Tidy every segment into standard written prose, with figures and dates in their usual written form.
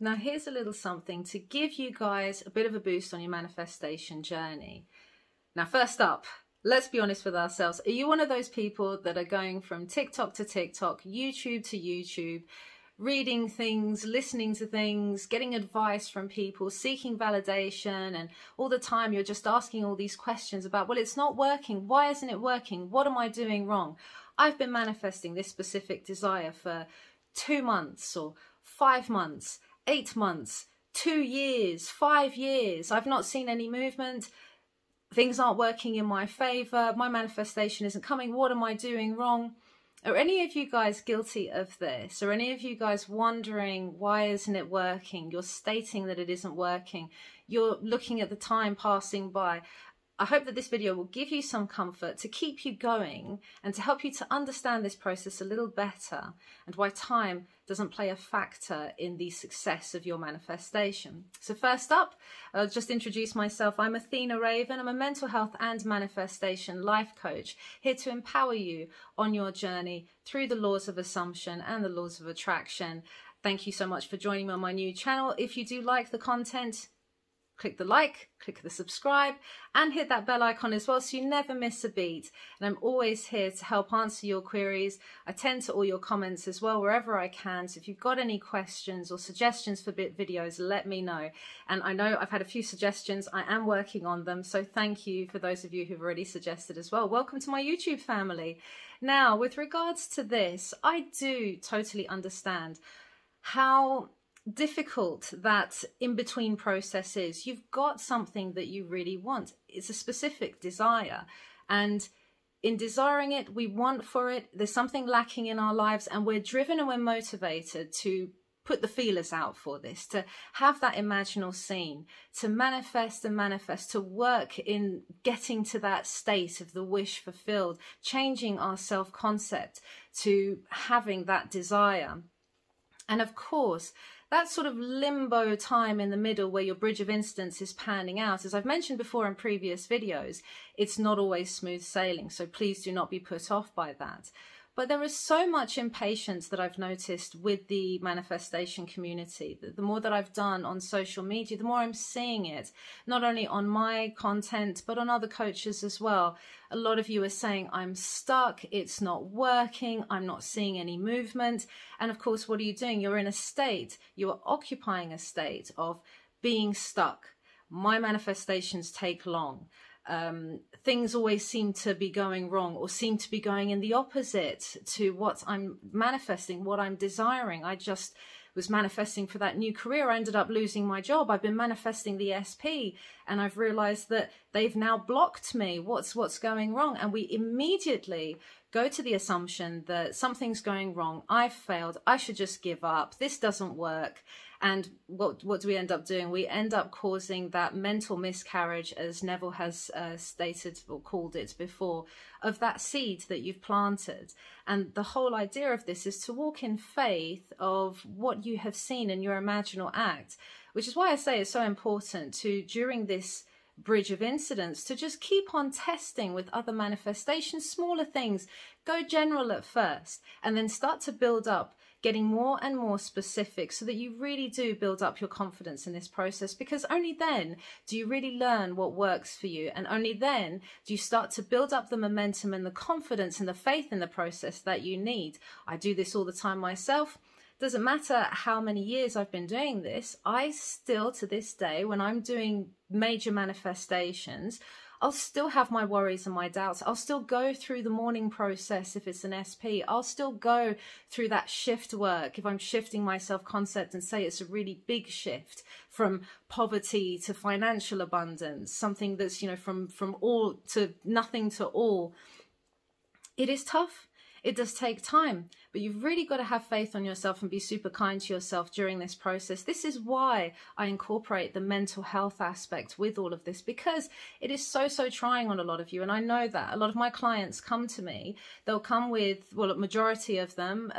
Now here's a little something to give you guys a bit of a boost on your manifestation journey. Now first up, let's be honest with ourselves. Are you one of those people that are going from TikTok to TikTok, YouTube to YouTube, reading things, listening to things, getting advice from people, seeking validation, and all the time you're just asking all these questions about, well, it's not working. Why isn't it working? What am I doing wrong? I've been manifesting this specific desire for 2 months or 5 months, 8 months, 2 years, 5 years. I've not seen any movement. Things aren't working in my favor. My manifestation isn't coming. What am I doing wrong? Are any of you guys guilty of this? Are any of you guys wondering, why isn't it working? You're stating that it isn't working. You're looking at the time passing by. I hope that this video will give you some comfort to keep you going and to help you to understand this process a little better and why time doesn't play a factor in the success of your manifestation. So first up, I'll just introduce myself. I'm Athena Raven. I'm a mental health and manifestation life coach here to empower you on your journey through the laws of assumption and the laws of attraction. Thank you so much for joining me on my new channel. If you do like the content, click the like, click the subscribe, and hit that bell icon as well so you never miss a beat. And I'm always here to help answer your queries. I tend to all your comments as well wherever I can. So if you've got any questions or suggestions for videos, let me know. And I know I've had a few suggestions. I am working on them. So thank you for those of you who've already suggested as well. Welcome to my YouTube family. Now, with regards to this, I do totally understand how difficult that in-between process is. You've got something that you really want. It's a specific desire, and in desiring it, we want for it, there's something lacking in our lives, and we're driven and we're motivated to put the feelers out for this, to have that imaginal scene, to manifest and manifest, to work in getting to that state of the wish fulfilled, changing our self-concept to having that desire. And of course, that sort of limbo time in the middle where your bridge of instance is panning out, as I've mentioned before in previous videos, it's not always smooth sailing. So please do not be put off by that. But there is so much impatience that I've noticed with the manifestation community. The more that I've done on social media, the more I'm seeing it, not only on my content, but on other coaches as well. A lot of you are saying, I'm stuck, it's not working, I'm not seeing any movement. And of course, what are you doing? You're in a state, you are occupying a state of being stuck. My manifestations take long. Things always seem to be going wrong or seem to be going in the opposite to what I'm manifesting, what I'm desiring. I just was manifesting for that new career. I ended up losing my job. I've been manifesting the SP and I've realized that they've now blocked me. What's going wrong? And we immediately go to the assumption that something's going wrong. I've failed. I should just give up. This doesn't work. And what do we end up doing? We end up causing that mental miscarriage, as Neville has stated or called it before, of that seed that you've planted. And the whole idea of this is to walk in faith of what you have seen in your imaginal act, which is why I say it's so important to, during this bridge of incidents, to just keep on testing with other manifestations, smaller things. Go general at first and then start to build up, getting more and more specific so that you really do build up your confidence in this process, because only then do you really learn what works for you, and only then do you start to build up the momentum and the confidence and the faith in the process that you need. I do this all the time myself. Doesn't matter how many years I've been doing this, I still to this day, when I'm doing major manifestations, I'll still have my worries and my doubts. I'll still go through the mourning process if it's an SP. I'll still go through that shift work if I'm shifting my self-concept and say it's a really big shift from poverty to financial abundance, something that's, you know, from all to nothing to all. It is tough. It does take time, but you've really got to have faith on yourself and be super kind to yourself during this process. This is why I incorporate the mental health aspect with all of this, because it is so trying on a lot of you. And I know that a lot of my clients come to me, they'll come with, well, a majority of them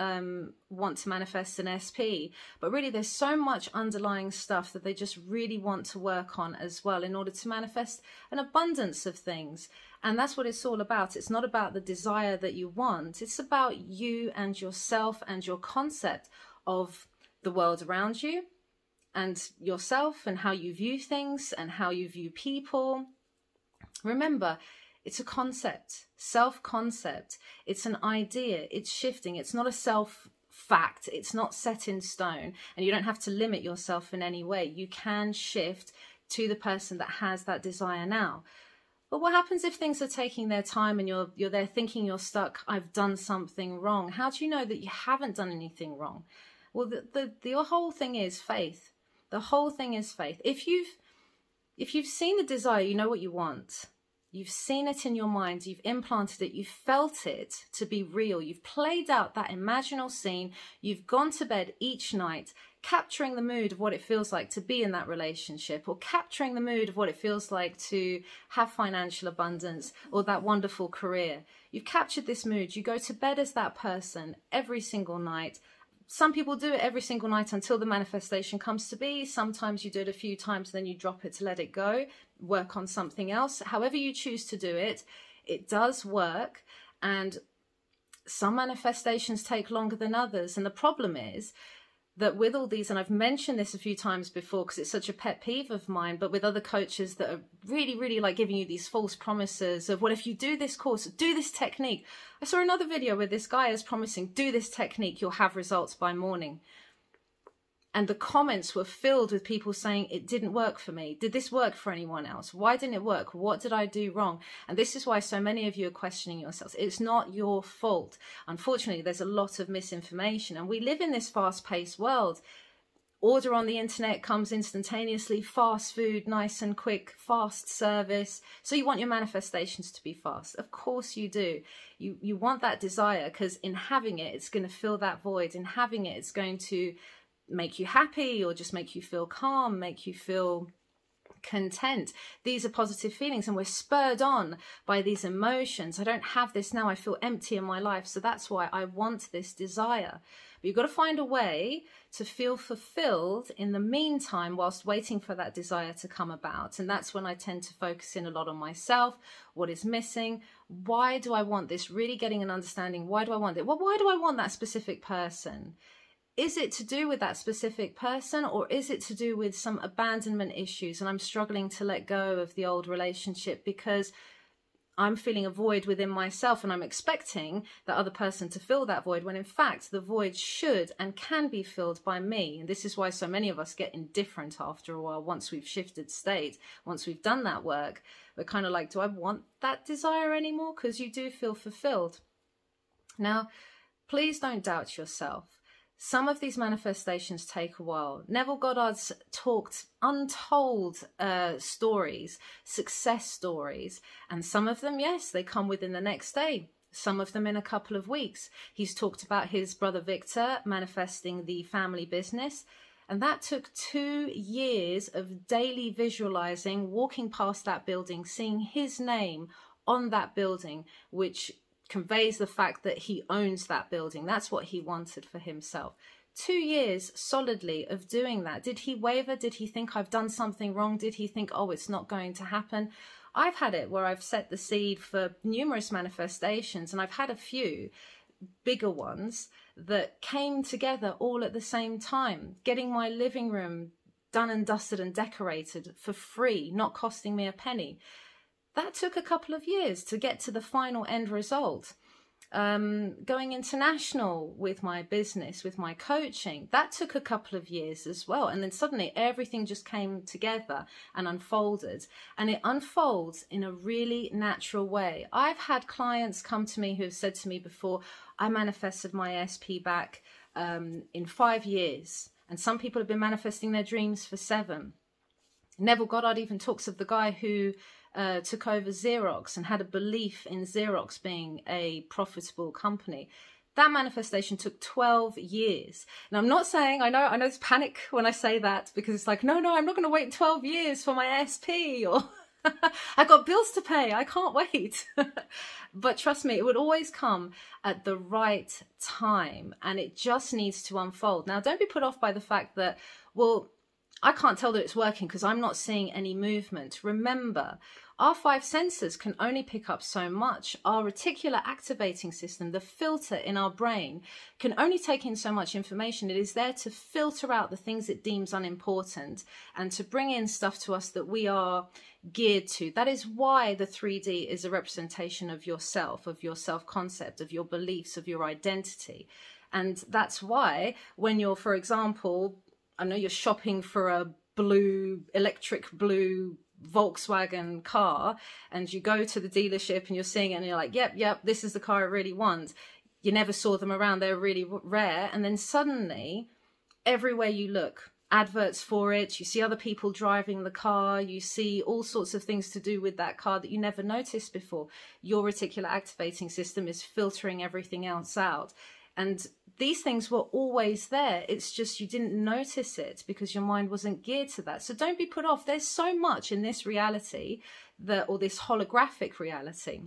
want to manifest an SP, but really there's so much underlying stuff that they just really want to work on as well in order to manifest an abundance of things. And that's what it's all about. It's not about the desire that you want. It's about you and yourself and your concept of the world around you, and yourself and how you view things and how you view people. Remember, it's a concept, self-concept. It's an idea. It's shifting. It's not a self-fact. It's not set in stone. And you don't have to limit yourself in any way. You can shift to the person that has that desire now. But what happens if things are taking their time and you're there thinking you're stuck, I've done something wrong? How do you know that you haven't done anything wrong? Well, the whole thing is faith. The whole thing is faith. If you've seen the desire, you know what you want. You've seen it in your mind, you've implanted it, you've felt it to be real. You've played out that imaginal scene. You've gone to bed each night, capturing the mood of what it feels like to be in that relationship, or capturing the mood of what it feels like to have financial abundance or that wonderful career. You've captured this mood. You go to bed as that person every single night. Some people do it every single night until the manifestation comes to be. Sometimes you do it a few times and then you drop it to let it go, work on something else. However you choose to do it, it does work. And some manifestations take longer than others. And the problem is that with all these, and I've mentioned this a few times before because it's such a pet peeve of mine, but with other coaches that are really, really like giving you these false promises of, well, if you do this course, do this technique. I saw another video where this guy is promising, do this technique, you'll have results by morning. And the comments were filled with people saying, it didn't work for me. Did this work for anyone else? Why didn't it work? What did I do wrong? And this is why so many of you are questioning yourselves. It's not your fault. Unfortunately, there's a lot of misinformation. And we live in this fast-paced world. Order on the internet comes instantaneously. Fast food, nice and quick, fast service. So you want your manifestations to be fast. Of course you do. You want that desire because in having it, it's going to fill that void. In having it, it's going to make you happy or just make you feel calm, make you feel content. These are positive feelings and we're spurred on by these emotions. I don't have this now. I feel empty in my life. So that's why I want this desire. But you've got to find a way to feel fulfilled in the meantime whilst waiting for that desire to come about. And that's when I tend to focus in a lot on myself. What is missing? Why do I want this? Really getting an understanding. Why do I want it? Well, why do I want that specific person? Is it to do with that specific person or is it to do with some abandonment issues and I'm struggling to let go of the old relationship because I'm feeling a void within myself and I'm expecting the other person to fill that void when in fact the void should and can be filled by me. And this is why so many of us get indifferent after a while once we've shifted state, once we've done that work. We're kind of like, do I want that desire anymore? Because you do feel fulfilled. Now, please don't doubt yourself. Some of these manifestations take a while. Neville Goddard's talked untold stories, success stories, and some of them, yes, they come within the next day. Some of them in a couple of weeks. He's talked about his brother Victor manifesting the family business, and that took 2 years of daily visualizing, walking past that building, seeing his name on that building, which conveys the fact that he owns that building. That's what he wanted for himself. 2 years solidly of doing that. Did he waver? Did he think I've done something wrong? Did he think, oh, it's not going to happen? I've had it where I've set the seed for numerous manifestations, and I've had a few bigger ones that came together all at the same time. Getting my living room done and dusted and decorated for free, not costing me a penny. That took a couple of years to get to the final end result. Going international with my business, with my coaching, that took a couple of years as well. And then suddenly everything just came together and unfolded. And it unfolds in a really natural way. I've had clients come to me who have said to me before, I manifested my ASP back in 5 years. And some people have been manifesting their dreams for 7. Neville Goddard even talks of the guy who took over Xerox and had a belief in Xerox being a profitable company. That manifestation took 12 years. And I'm not saying, I know there's panic when I say that, because it's like, no, I'm not going to wait 12 years for my ASP, or I got bills to pay, I can't wait. But trust me, it would always come at the right time, and it just needs to unfold. Now, don't be put off by the fact that, well, I can't tell that it's working because I'm not seeing any movement. Remember, our 5 senses can only pick up so much. Our reticular activating system, the filter in our brain, can only take in so much information. It is there to filter out the things it deems unimportant and to bring in stuff to us that we are geared to. That is why the 3D is a representation of yourself, of your self-concept, of your beliefs, of your identity. And that's why when you're, for example, I know you're shopping for a electric blue Volkswagen car, and you go to the dealership and you're seeing it and you're like, yep, this is the car I really want. You never saw them around, they're really rare. And then suddenly, everywhere you look, adverts for it, you see other people driving the car, you see all sorts of things to do with that car that you never noticed before. Your reticular activating system is filtering everything else out. And these things were always there. It's just you didn't notice it because your mind wasn't geared to that. So don't be put off. There's so much in this reality that, or this holographic reality,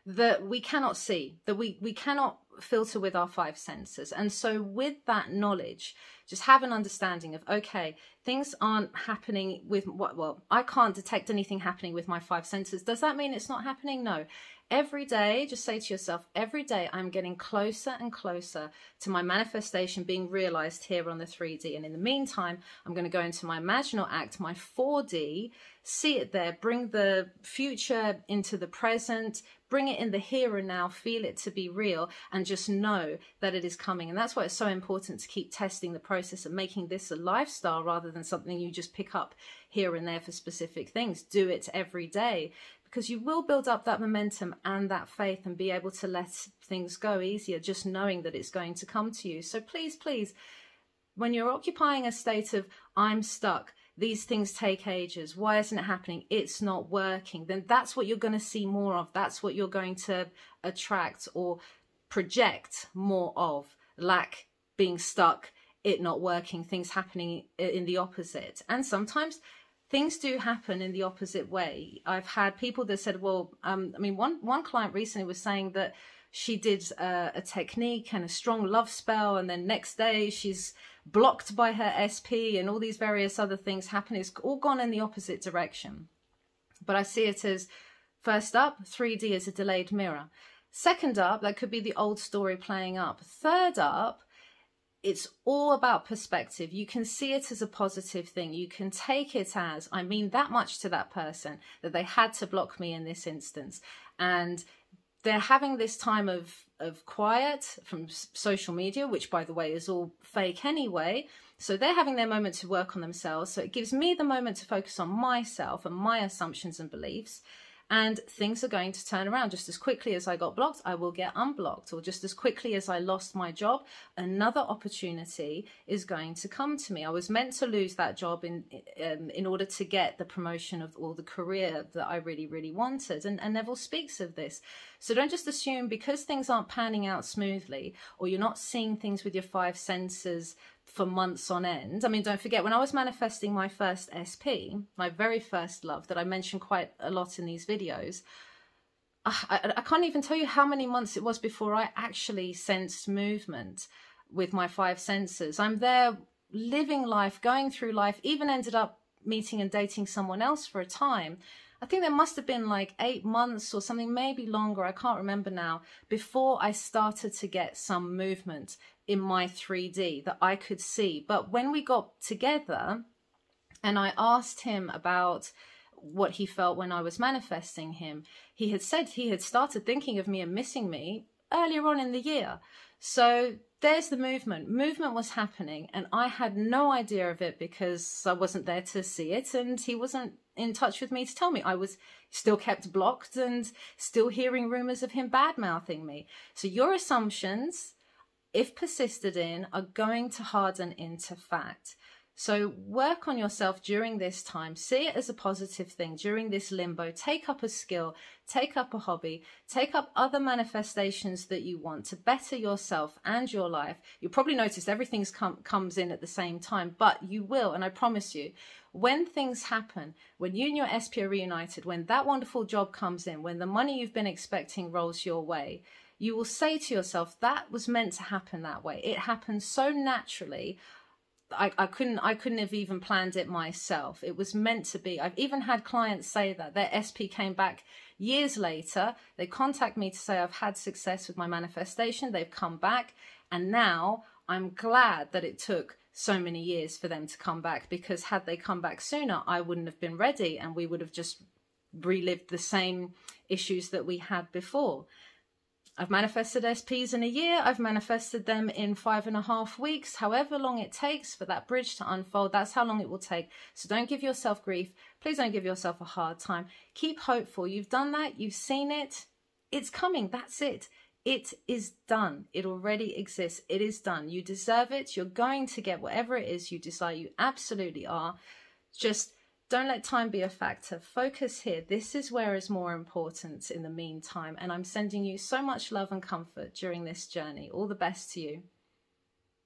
that we cannot see, that we cannot filter with our 5 senses. And so with that knowledge, just have an understanding of, okay, things aren't happening with what, well, I can't detect anything happening with my 5 senses. Does that mean it's not happening? No. Every day, just say to yourself, every day I'm getting closer and closer to my manifestation being realized here on the 3D. And in the meantime, I'm going to go into my imaginal act, my 4D, see it there, bring the future into the present, bring it in the here and now, feel it to be real, and just know that it is coming. And that's why it's so important to keep testing the process and making this a lifestyle rather than something you just pick up here and there for specific things. Do it every day, because you will build up that momentum and that faith and be able to let things go easier, just knowing that it's going to come to you. So please, please, when you're occupying a state of, I'm stuck, these things take ages, why isn't it happening, it's not working, then that's what you're going to see more of. That's what you're going to attract or project more of. Lack, being stuck, it not working, things happening in the opposite. And sometimes things do happen in the opposite way. I've had people that said, well, I mean, one client recently was saying that she did a technique and a strong love spell, and then next day she's blocked by her SP and all these various other things happen. It's all gone in the opposite direction. But I see it as, first up, 3D is a delayed mirror. Second up, that could be the old story playing up. Third up, it's all about perspective. You can see it as a positive thing. You can take it as, I mean that much to that person that they had to block me in this instance. And they're having this time of quiet from social media, which by the way is all fake anyway. So they're having their moment to work on themselves. So it gives me the moment to focus on myself and my assumptions and beliefs. And things are going to turn around. Just as quickly as I got blocked, I will get unblocked. Or just as quickly as I lost my job, another opportunity is going to come to me. I was meant to lose that job in order to get the promotion of or the career that I really, really wanted. And Neville speaks of this. So don't just assume because things aren't panning out smoothly, or you're not seeing things with your 5 senses for months on end. I mean, don't forget, when I was manifesting my first SP, my very first love that I mentioned quite a lot in these videos, I can't even tell you how many months it was before I actually sensed movement with my 5 senses. I'm there living life, going through life, even ended up meeting and dating someone else for a time. I think there must have been like 8 months or something, maybe longer, I can't remember now, before I started to get some movement in my 3D that I could see. But when we got together and I asked him about what he felt when I was manifesting him, he had said he had started thinking of me and missing me earlier on in the year. So there's the movement. Movement was happening and I had no idea of it because I wasn't there to see it and he wasn't in touch with me to tell me. I was still kept blocked and still hearing rumors of him bad-mouthing me. So your assumptions, if persisted in, are going to harden into fact. So work on yourself during this time. See it as a positive thing during this limbo. Take up a skill, take up a hobby, take up other manifestations that you want to better yourself and your life. You'll probably notice everything comes in at the same time, but you will, and I promise you, when things happen, when you and your SP are reunited, when that wonderful job comes in, when the money you've been expecting rolls your way, you will say to yourself, that was meant to happen that way. It happened so naturally. I couldn't have even planned it myself. It was meant to be. I've even had clients say that their SP came back years later. They contact me to say I've had success with my manifestation. They've come back, and now I'm glad that it took so many years for them to come back, because had they come back sooner, I wouldn't have been ready, and we would have just relived the same issues that we had before. I've manifested SPs in a year. I've manifested them in 5.5 weeks. However long it takes for that bridge to unfold, that's how long it will take. So don't give yourself grief. Please don't give yourself a hard time. Keep hopeful. You've done that. You've seen it. It's coming. That's it. It is done. It already exists. It is done. You deserve it. You're going to get whatever it is you desire. You absolutely are. Just don't let time be a factor. Focus here. This is where is more important in the meantime. And I'm sending you so much love and comfort during this journey. All the best to you.